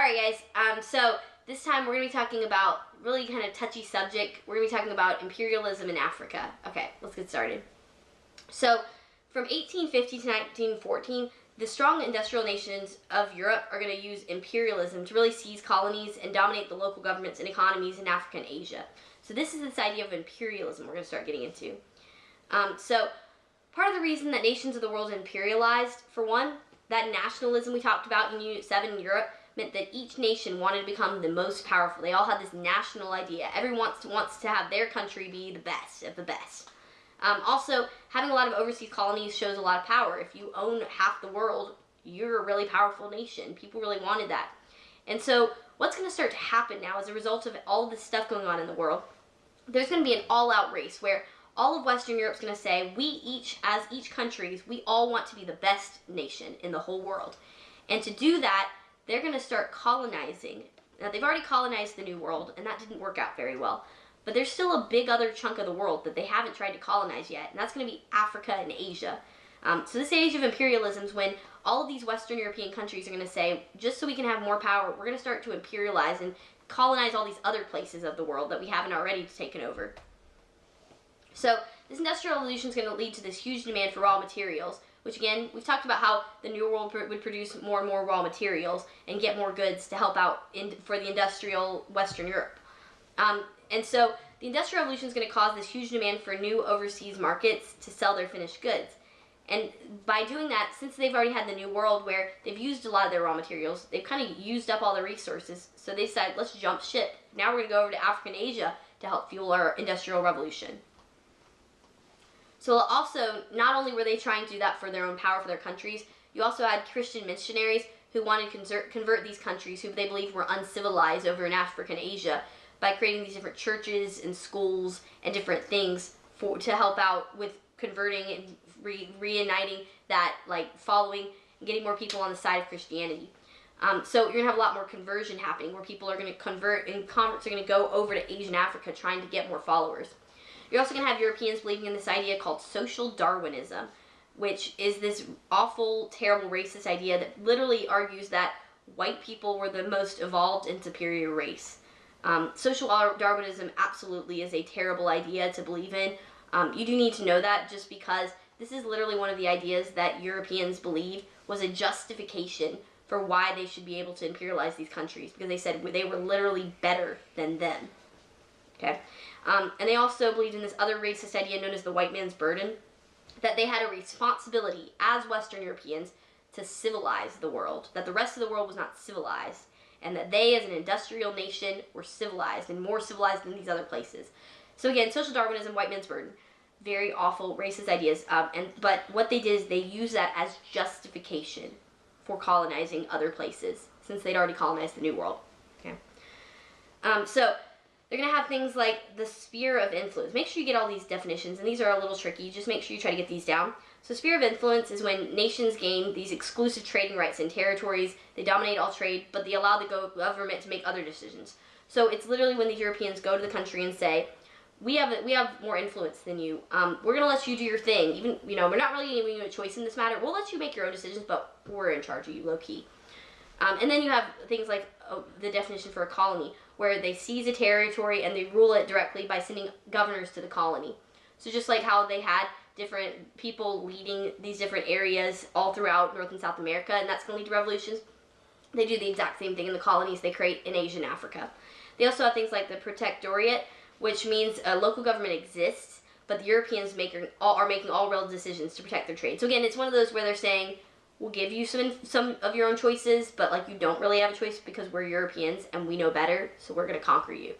Alright guys, so this time we're going to be talking about really kind of touchy subject. We're going to be talking about imperialism in Africa. Okay, let's get started. So, from 1850 to 1914, the strong industrial nations of Europe are going to use imperialism to really seize colonies and dominate the local governments and economies in Africa and Asia. So this is this idea of imperialism we're going to start getting into. So, part of the reason that nations of the world imperialized, for one, that nationalism we talked about in Unit 7 in Europe, meant that each nation wanted to become the most powerful. They all had this national idea. Everyone wants to have their country be the best of the best. Also, having a lot of overseas colonies shows a lot of power. If you own half the world, you're a really powerful nation. People really wanted that. And so what's going to start to happen now as a result of all this stuff going on in the world, there's going to be an all-out race where all of Western Europe's going to say, we each, as each countries, we all want to be the best nation in the whole world. And to do that, they're going to start colonizing. Now, they've already colonized the New World, and that didn't work out very well. But there's still a big other chunk of the world that they haven't tried to colonize yet, and that's going to be Africa and Asia. So this age of imperialism is when all of these Western European countries are going to say, just so we can have more power, we're going to start to imperialize and colonize all these other places of the world that we haven't already taken over. So this industrial revolution is going to lead to this huge demand for raw materials, which again, we've talked about how the New World would produce more and more raw materials and get more goods to help out for the industrial Western Europe. And so the Industrial Revolution is going to cause this huge demand for new overseas markets to sell their finished goods. And by doing that, since they've already had the New World where they've used a lot of their raw materials, they've kind of used up all the resources, so they decided, let's jump ship. Now we're going to go over to Africa and Asia to help fuel our Industrial Revolution. So also, not only were they trying to do that for their own power for their countries, you also had Christian missionaries who wanted to convert these countries who they believed were uncivilized over in Africa and Asia by creating these different churches and schools and different things to help out with converting and reuniting that, like, following and getting more people on the side of Christianity. So you're going to have a lot more conversion happening where people are going to convert and converts are going to go over to Asia and Africa trying to get more followers. You're also going to have Europeans believing in this idea called social Darwinism, which is this awful, terrible racist idea that literally argues that white people were the most evolved and superior race. Social Darwinism absolutely is a terrible idea to believe in. You do need to know that just because this is literally one of the ideas that Europeans believed was a justification for why they should be able to imperialize these countries, because they said they were literally better than them. Okay? And they also believed in this other racist idea known as the white man's burden, that they had a responsibility as Western Europeans to civilize the world, that the rest of the world was not civilized, and that they as an industrial nation were civilized and more civilized than these other places. So again, social Darwinism, white man's burden, very awful racist ideas, but what they did is they used that as justification for colonizing other places, since they'd already colonized the New World. Okay. So they're going to have things like the sphere of influence. Make sure you get all these definitions, and these are a little tricky. Just make sure you try to get these down. So sphere of influence is when nations gain these exclusive trading rights in territories. They dominate all trade, but they allow the government to make other decisions. So it's literally when the Europeans go to the country and say, we have more influence than you. We're going to let you do your thing. Even, we're not really giving you a choice in this matter. We'll let you make your own decisions, but we're in charge of you, low-key. And then you have things like the definition for a colony, where they seize a territory and they rule it directly by sending governors to the colony. So just like how they had different people leading these different areas all throughout North and South America, and that's going to lead to revolutions, they do the exact same thing in the colonies they create in Asia and Africa. They also have things like the protectorate, which means a local government exists, but the Europeans are making all real decisions to protect their trade. So again, it's one of those where they're saying, we'll give you some of your own choices, but like you don't really have a choice because we're Europeans and we know better, so we're going to conquer you.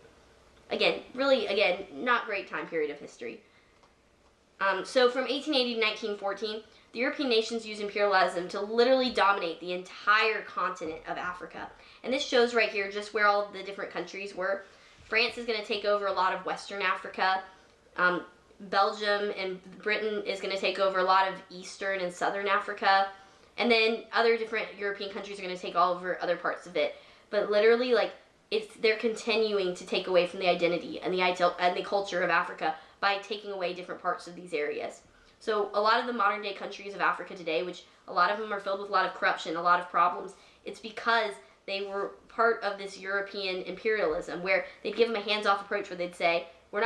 Again, really, not great time period of history. So from 1880 to 1914, the European nations used imperialism to literally dominate the entire continent of Africa. And this shows right here just where all of the different countries were. France is going to take over a lot of Western Africa. Belgium and Britain is going to take over a lot of Eastern and Southern Africa. And then other different European countries are going to take all over other parts of it. But literally, they're continuing to take away from the identity and the culture of Africa by taking away different parts of these areas. So a lot of the modern day countries of Africa today, which a lot of them are filled with a lot of corruption, a lot of problems, it's because they were part of this European imperialism, where they'd give them a hands-off approach, where they'd say, we're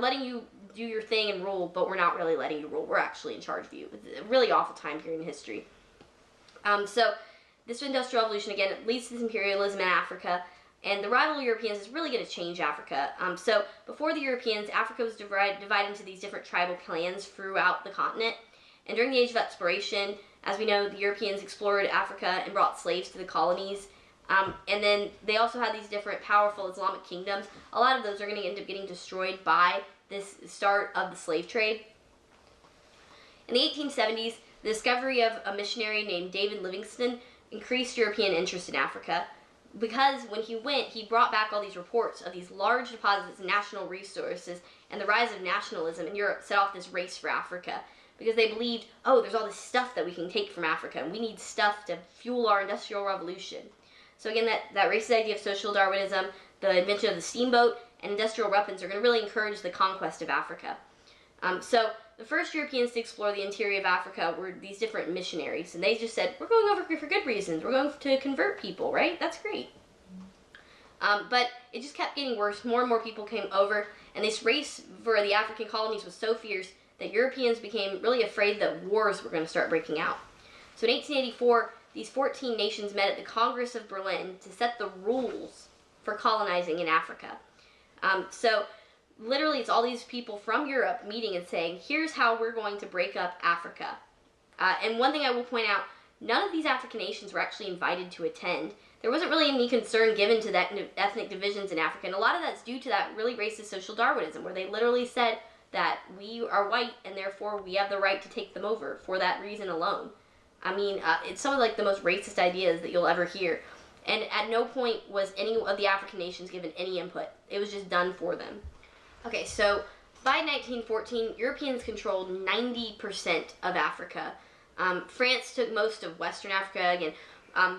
letting you do your thing and rule, but we're not really letting you rule. We're actually in charge of you. It's a really awful time period in history. So this industrial revolution, again, it leads to this imperialism in Africa, and the rival Europeans is really going to change Africa. So before the Europeans, Africa was divided into these different tribal clans throughout the continent. And during the Age of Exploration, as we know, the Europeans explored Africa and brought slaves to the colonies. And then they also had these different powerful Islamic kingdoms. A lot of those are going to end up getting destroyed by this start of the slave trade. In the 1870s, the discovery of a missionary named David Livingstone increased European interest in Africa, because when he went, he brought back all these reports of these large deposits of national resources, and the rise of nationalism in Europe set off this race for Africa, because they believed, oh, there's all this stuff that we can take from Africa, and we need stuff to fuel our industrial revolution. So again, that racist idea of social Darwinism, the invention of the steamboat, and industrial weapons are going to really encourage the conquest of Africa. So the first Europeans to explore the interior of Africa were these different missionaries, and they just said, we're going over for good reasons. We're going to convert people, right? That's great. But it just kept getting worse. More and more people came over, and this race for the African colonies was so fierce that Europeans became really afraid that wars were going to start breaking out. So in 1884, these 14 nations met at the Congress of Berlin to set the rules for colonizing in Africa. So literally, it's all these people from Europe meeting and saying, here's how we're going to break up Africa. And one thing I will point out, none of these African nations were actually invited to attend. There wasn't really any concern given to that ethnic divisions in Africa, and a lot of that's due to that really racist social Darwinism, where they literally said that we are white and therefore we have the right to take them over for that reason alone. I mean, it's some of like the most racist ideas that you'll ever hear. And at no point was any of the African nations given any input. It was just done for them. Okay, so by 1914, Europeans controlled 90% of Africa. France took most of Western Africa. Again,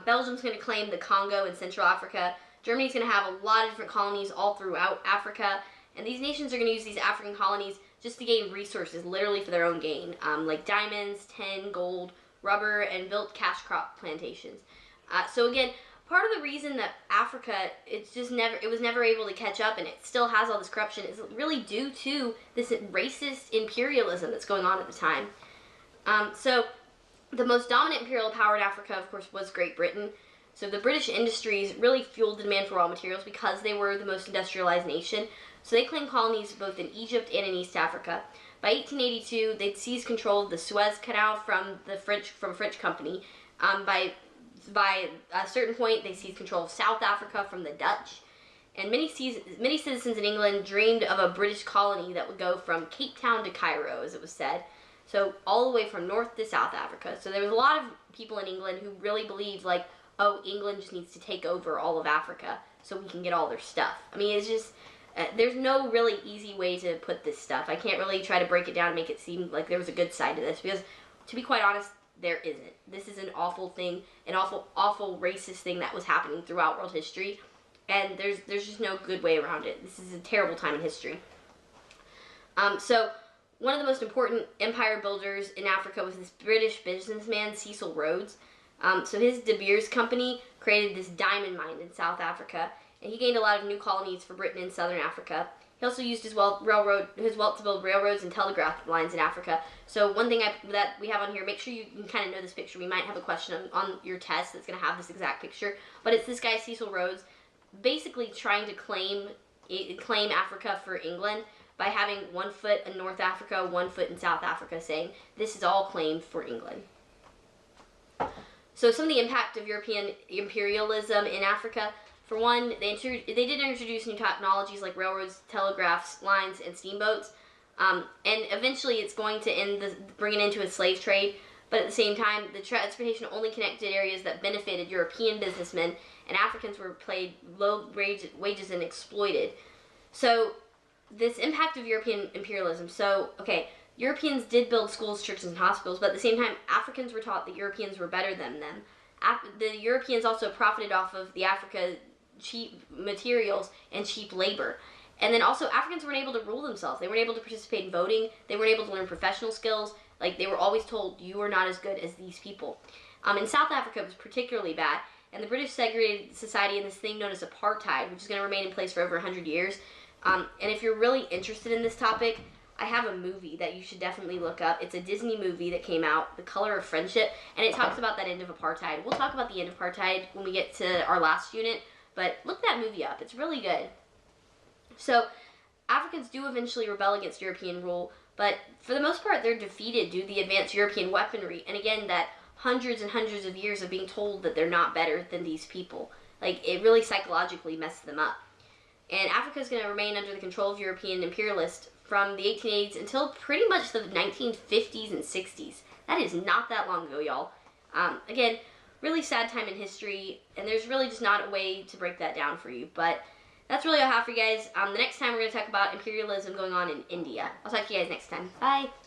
Belgium's going to claim the Congo and Central Africa. Germany's going to have a lot of different colonies all throughout Africa. And these nations are going to use these African colonies just to gain resources, literally for their own gain, like diamonds, tin, gold, rubber, and built cash crop plantations. So again, part of the reason that Africa, it was never able to catch up, and it still has all this corruption, is really due to this racist imperialism that's going on at the time. So the most dominant imperial power in Africa, of course, was Great Britain. So the British industries really fueled the demand for raw materials because they were the most industrialized nation. So they claimed colonies both in Egypt and in East Africa. By 1882, they'd seized control of the Suez Canal from a French company. By a certain point, they seized control of South Africa from the Dutch. And many citizens in England dreamed of a British colony that would go from Cape Town to Cairo, as it was said. So all the way from North to South Africa. So there was a lot of people in England who really believed, like, oh, England just needs to take over all of Africa so we can get all their stuff. I mean, it's just, there's no really easy way to put this stuff. I can't really try to break it down and make it seem like there was a good side to this, because, to be quite honest, there isn't. This is an awful thing, an awful, awful racist thing that was happening throughout world history, and there's just no good way around it. This is a terrible time in history. So one of the most important empire builders in Africa was this British businessman, Cecil Rhodes. So his De Beers Company created this diamond mine in South Africa, and he gained a lot of new colonies for Britain and Southern Africa. He also used his wealth to build railroads and telegraph lines in Africa. So one thing that we have on here, make sure you can kind of know this picture. We might have a question on your test that's going to have this exact picture. But it's this guy, Cecil Rhodes, basically trying to claim Africa for England by having 1 foot in North Africa, 1 foot in South Africa, saying this is all claimed for England. So some of the impact of European imperialism in Africa. For one, they did introduce new technologies like railroads, telegraphs, lines, and steamboats. And eventually it's going to bring an end to a slave trade. But at the same time, the transportation only connected areas that benefited European businessmen, and Africans were paid low wages and exploited. So this impact of European imperialism. So, okay, Europeans did build schools, churches, and hospitals, but at the same time, Africans were taught that Europeans were better than them. The Europeans also profited off of the Africa cheap materials and cheap labor. And then also, Africans weren't able to rule themselves. They weren't able to participate in voting. They weren't able to learn professional skills. Like, they were always told, you are not as good as these people. In South Africa, it was particularly bad. and the British segregated society in this thing known as apartheid, which is going to remain in place for over 100 years. And if you're really interested in this topic, I have a movie that you should definitely look up. It's a Disney movie that came out, The Color of Friendship, and it talks about that end of apartheid. We'll talk about the end of apartheid when we get to our last unit, but look that movie up. It's really good. So, Africans do eventually rebel against European rule, but for the most part, they're defeated due to the advanced European weaponry, and again, that hundreds and hundreds of years of being told that they're not better than these people. Like, it really psychologically messes them up. And Africa is going to remain under the control of European imperialists from the 1880s until pretty much the 1950s and 60s. That is not that long ago, y'all. Again, really sad time in history, and there's really just not a way to break that down for you. But that's really all I have for you guys. The next time we're going to talk about imperialism going on in India. I'll talk to you guys next time. Bye!